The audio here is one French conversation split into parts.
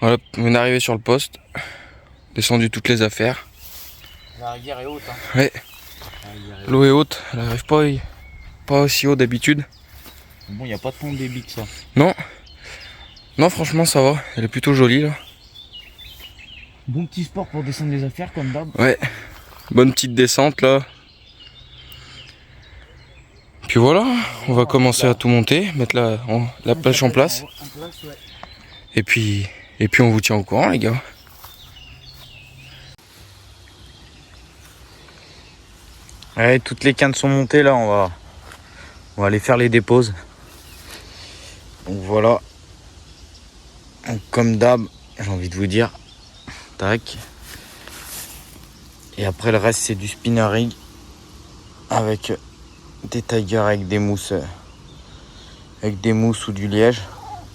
Voilà, on vient d'arriver sur le poste. Descendu toutes les affaires. La rivière est haute. Hein. Ouais. L'eau est haute, elle arrive pas aussi haut d'habitude. Bon, il n'y a pas tant de débit que ça. Non. Non, franchement, ça va. Elle est plutôt jolie là. Bon petit sport pour descendre les affaires comme d'hab. Ouais. Bonne petite descente là. Puis voilà, on va commencer à tout monter, mettre la plage en place. Et puis on vous tient au courant, les gars. Ouais, toutes les cannes sont montées là, on va aller faire les déposes. Donc voilà. Donc, comme d'hab, j'ai envie de vous dire. Tac. Et après le reste c'est du spinner rig avec des tigers avec des mousses ou du liège.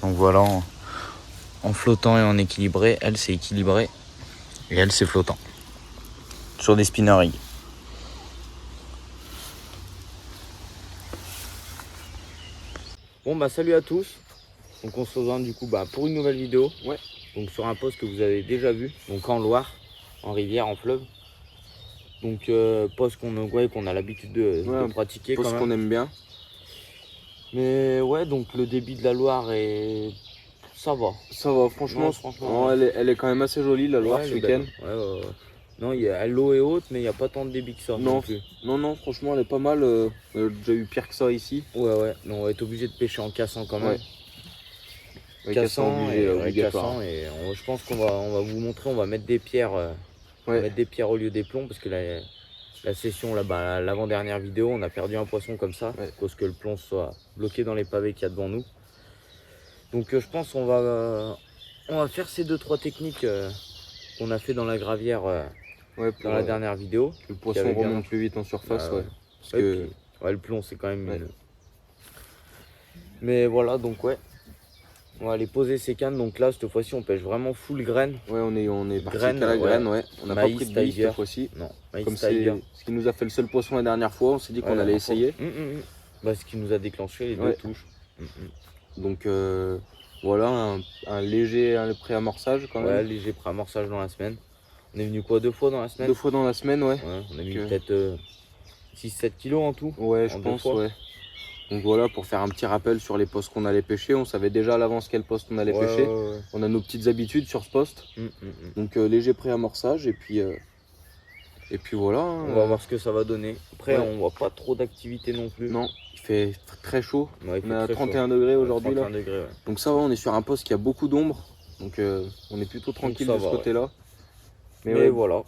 Donc voilà, en flottant et en équilibré. Elle c'est équilibré et elle c'est flottant. Sur des spinner rigs. Bon bah salut à tous. Donc on se rejoint du coup pour une nouvelle vidéo. Ouais. Donc sur un poste que vous avez déjà vu. Donc en Loire, en rivière, en fleuve. Donc poste qu'on a l'habitude de pratiquer quand même. Poste qu'on aime bien. Mais ouais, donc le débit de la Loire est... Ça va. Ça va, franchement. Ouais, franchement non, elle est quand même assez jolie la Loire ce week-end. Non, l'eau est haute, mais il n'y a pas tant de débit que ça. Non, non, franchement, elle est pas mal. On a déjà eu pire que ça ici. Ouais. Donc, on va être obligé de pêcher en cassant quand même. Ouais. Cassant, obligatoire. Et je pense qu'on va vous montrer, on va mettre des pierres. On va mettre des pierres au lieu des plombs parce que la session, là, l'avant-dernière vidéo, on a perdu un poisson comme ça, à cause que le plomb soit bloqué dans les pavés qu'il y a devant nous. Donc je pense qu'on va faire ces 2-3 techniques qu'on a fait dans la gravière dans la dernière vidéo. Le poisson remonte plus vite en surface, Parce que le plomb c'est quand même Mais voilà, donc on va aller poser ces cannes. Donc là, cette fois-ci, on pêche vraiment full graine. Ouais, on est parti à la graine, On n'a pas pris de billes cette fois-ci. Non, maïs, comme c'est ce qui nous a fait le seul poisson la dernière fois, on s'est dit qu'on allait essayer. Ce qui nous a déclenché les deux touches. Donc voilà, un léger préamorçage quand même. Ouais, léger préamorçage dans la semaine. On est venu 2 fois dans la semaine? 2 fois dans la semaine, ouais. On a mis peut-être 6-7 kilos en tout. Ouais, je pense, Donc voilà, pour faire un petit rappel sur les postes qu'on allait pêcher, on savait déjà à l'avance quel poste on allait pêcher. On a nos petites habitudes sur ce poste. Donc léger préamorçage et puis voilà. On va voir ce que ça va donner. Après, on voit pas trop d'activité non plus. Non, il fait très chaud. Ouais, on a 31 degrés aujourd'hui là. Degrés, Donc ça va, on est sur un poste qui a beaucoup d'ombre. Donc on est plutôt tranquille de ce côté-là. Mais voilà.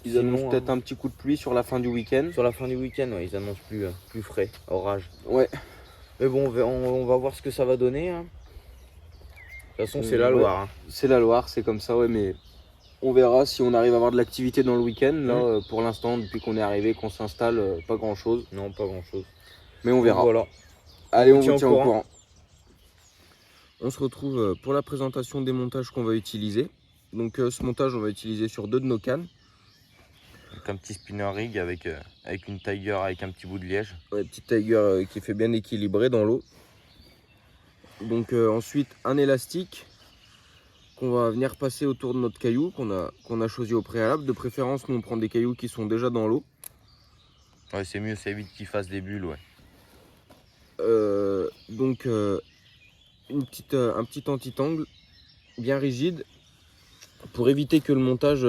Ils annoncent peut-être un petit coup de pluie sur la fin du week-end. Sur la fin du week-end, ils annoncent plus frais, orage. Ouais. Mais bon, on va voir ce que ça va donner. Hein. De toute façon, c'est la Loire. Hein. C'est la Loire, c'est comme ça, mais on verra si on arrive à avoir de l'activité dans le week-end. Là, pour l'instant, depuis qu'on est arrivé, qu'on s'installe, pas grand-chose. Non, pas grand-chose. Mais on verra. Donc, voilà. Allez, on vous tient au courant. On se retrouve pour la présentation des montages qu'on va utiliser. Donc ce montage, on va utiliser sur 2 de nos cannes. Donc un petit spinner rig avec une tiger avec un petit bout de liège. Ouais, petite tiger qui fait bien équilibré dans l'eau. Donc ensuite un élastique qu'on va venir passer autour de notre caillou qu'on a choisi au préalable. De préférence, nous on prend des cailloux qui sont déjà dans l'eau. Ouais, c'est mieux, ça évite qu'ils fassent des bulles, Donc un petit anti-tangle bien rigide pour éviter que le montage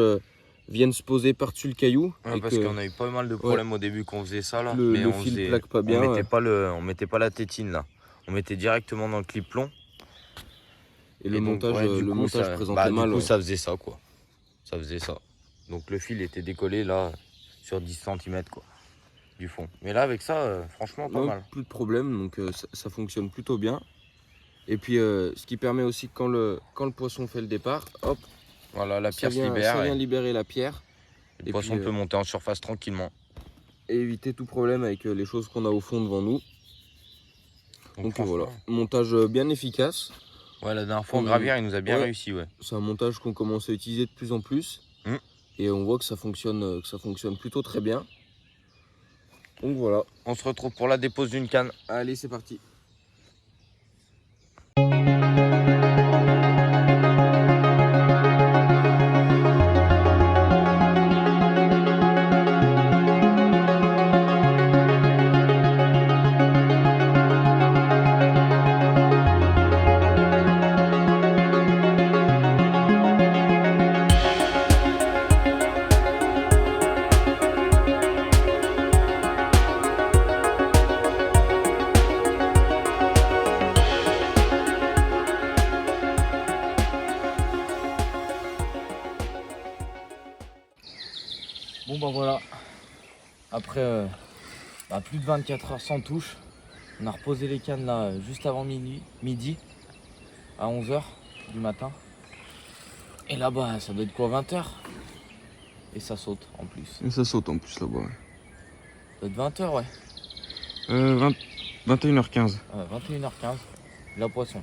vienne se poser par-dessus le caillou. Parce qu'on a eu pas mal de problèmes au début qu'on faisait ça là. Le fil plaque pas bien. On mettait pas la tétine là. On mettait directement dans le clip plomb. Et le montage présentait mal. Du coup, ça faisait ça quoi. Ça faisait ça. Donc le fil était décollé là sur 10 cm quoi. Du fond. Mais là avec ça, franchement pas mal. Plus de problème, donc ça fonctionne plutôt bien. Et puis ce qui permet aussi que quand le poisson fait le départ, hop, voilà, la pierre se libère. Ça vient libérer la pierre. Le poisson peut monter en surface tranquillement. Et éviter tout problème avec les choses qu'on a au fond devant nous. Donc voilà, montage bien efficace. Ouais, la dernière fois en gravière, il nous a bien réussi. C'est un montage qu'on commence à utiliser de plus en plus. Et on voit que ça fonctionne plutôt très bien. Donc voilà. On se retrouve pour la dépose d'une canne. Allez, c'est parti. bah voilà, après plus de 24 heures sans touche, on a reposé les cannes là juste avant midi à 11 h du matin. Et là bah ça doit être quoi, 20 h. Et ça saute en plus. Et ça saute en plus là-bas. Ouais. Ça doit être 20 h, ouais. 21h15. 21h15, la poisson.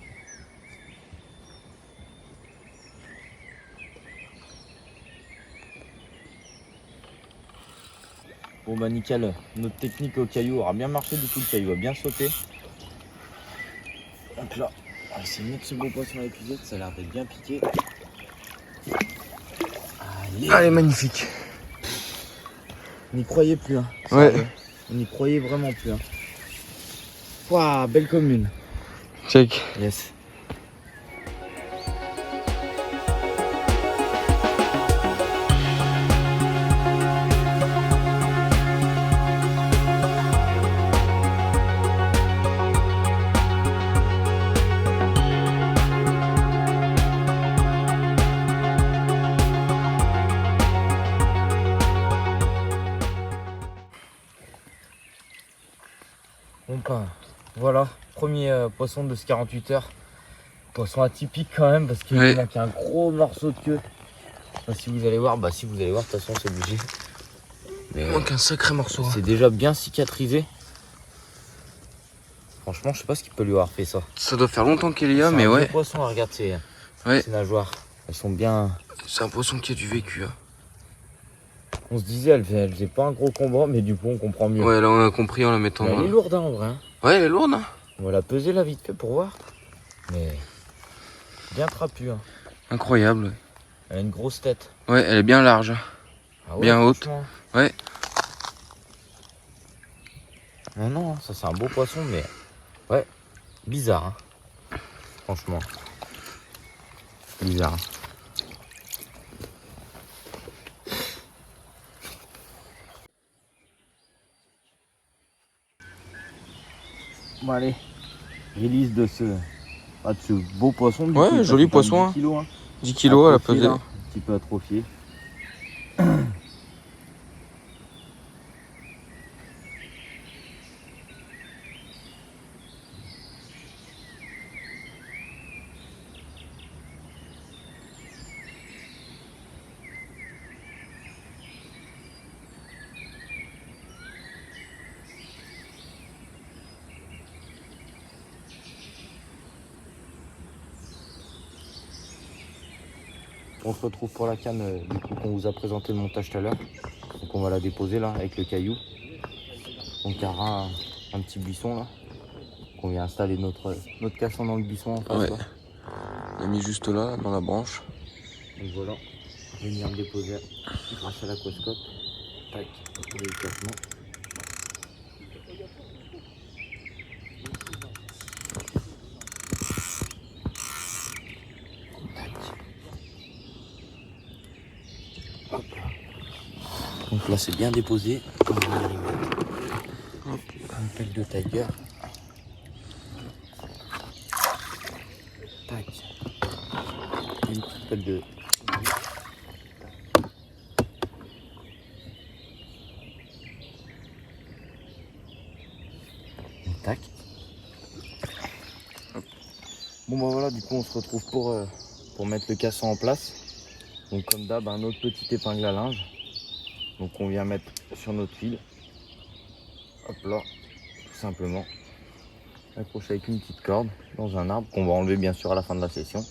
Bon bah nickel, notre technique au caillou aura bien marché, du coup le caillou a bien sauté. Donc là, on va essayer de mettre ce beau poisson à l'épuisette, ça a l'air d'être bien piqué. Allez, magnifique. On n'y croyait plus, hein. Ouais. On n'y croyait vraiment plus, hein. Waouh, belle commune. Check. Yes. Bon bah voilà, premier poisson de ce 48 heures. Poisson atypique quand même parce qu'il ouais. manque un gros morceau de queue. Si vous allez voir, de toute façon c'est obligé. Il manque un sacré morceau. C'est déjà bien cicatrisé. Franchement, je sais pas ce qu'il peut lui avoir fait ça. Ça doit faire longtemps qu'il y a, mais ouais. C'est un poisson, regarde ces nageoires. Elles sont bien. C'est un poisson qui a du vécu. Hein. On se disait, elle faisait pas un gros combat, mais du coup on comprend mieux. Ouais, là on a compris en la mettant. Elle est lourde, hein, en vrai. Ouais, elle est lourde. Hein. On va la peser là vite fait pour voir. Mais bien trapue. Hein. Incroyable. Elle a une grosse tête. Ouais, elle est bien large. Ah ouais, bien haute. Ouais. Non, ça c'est un beau poisson, mais ouais, bizarre. Hein. Franchement. Bizarre. Bon allez, release de ce beau poisson. Du ouais, coup, joli poisson. 10 kilos, hein. 10 kilos à la pesée. Un petit peu atrophié. On se retrouve pour la canne du coup qu'on vous a présenté le montage tout à l'heure. Donc on va la déposer là avec le caillou. Donc il y aura un petit buisson là. On vient installer notre casson dans le buisson en face. Ouais. Là. On l'a mis juste là, dans la branche. Donc voilà, je vais venir le déposer grâce à l'aquascope. Tac, délicatement. Donc là c'est bien déposé, on va venir y mettre une pelle de tiger. Tac. Et une petite pelle de... Tac. Bon bah voilà, du coup on se retrouve pour mettre le casson en place. Donc comme d'hab, un autre petit épingle à linge. Donc on vient mettre sur notre fil. Hop là, tout simplement. Accroché avec une petite corde dans un arbre qu'on va enlever bien sûr à la fin de la session.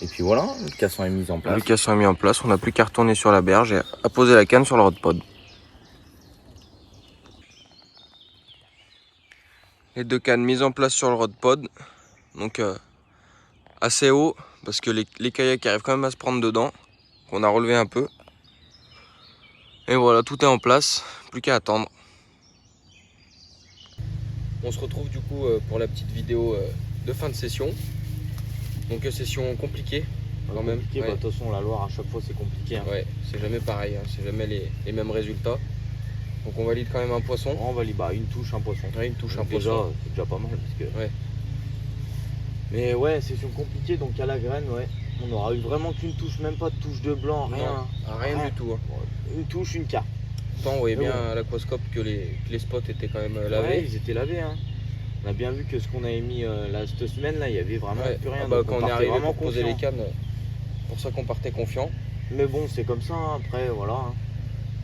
Et puis voilà, le casson est mis en place. Le casson est mis en place, on n'a plus qu'à retourner sur la berge et à poser la canne sur le rod pod. Les deux cannes mises en place sur le rod pod. Donc assez haut parce que les kayaks arrivent quand même à se prendre dedans. On a relevé un peu. Et voilà, tout est en place, plus qu'à attendre. On se retrouve du coup pour la petite vidéo de fin de session. Donc session compliquée quand même. Compliqué, ouais. Bah, de toute façon la Loire à chaque fois c'est compliqué. Hein. Ouais, c'est jamais pareil, hein. C'est jamais les mêmes résultats. Donc on valide quand même un poisson. On valide une touche, un poisson. Ouais, une touche, un déjà, poisson. c'est déjà pas mal parce que. Ouais. Mais ouais, session compliquée, donc à la graine, ouais. On aura eu vraiment qu'une touche, même pas de touche de blanc, rien. Non, rien du tout. Hein. Une touche, une carte. Pourtant on voyait bien à l'aquascope que les spots étaient quand même lavés. Ouais, ils étaient lavés. Hein. On a bien vu que ce qu'on avait mis cette semaine là, il y avait vraiment plus rien. Quand on est arrivé pour poser les cannes, pour ça qu'on partait confiant. Mais bon, c'est comme ça, hein. Après voilà. Hein.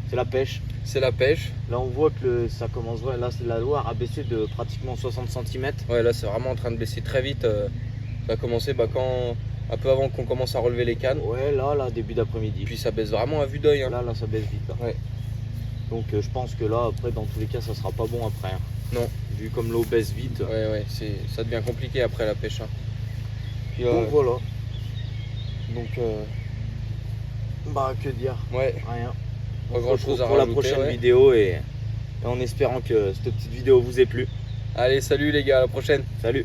C'est la pêche. C'est la pêche. Là on voit que ça commence, là la Loire a baissé de pratiquement 60 cm. Ouais, là c'est vraiment en train de baisser très vite. Ça a commencé un peu avant qu'on commence à relever les cannes. Ouais, là début d'après-midi. Puis ça baisse vraiment à vue d'œil. Hein. Là ça baisse vite. Là. Ouais. Donc je pense que là après dans tous les cas ça sera pas bon après. Hein. Non. Vu comme l'eau baisse vite. Ouais, ça devient compliqué après la pêche. Hein. Puis, donc voilà. Donc bah que dire. Ouais. Rien. Pas grand chose à pour rajouter, la prochaine vidéo et en espérant que cette petite vidéo vous ait plu. Allez, salut les gars, à la prochaine. Salut.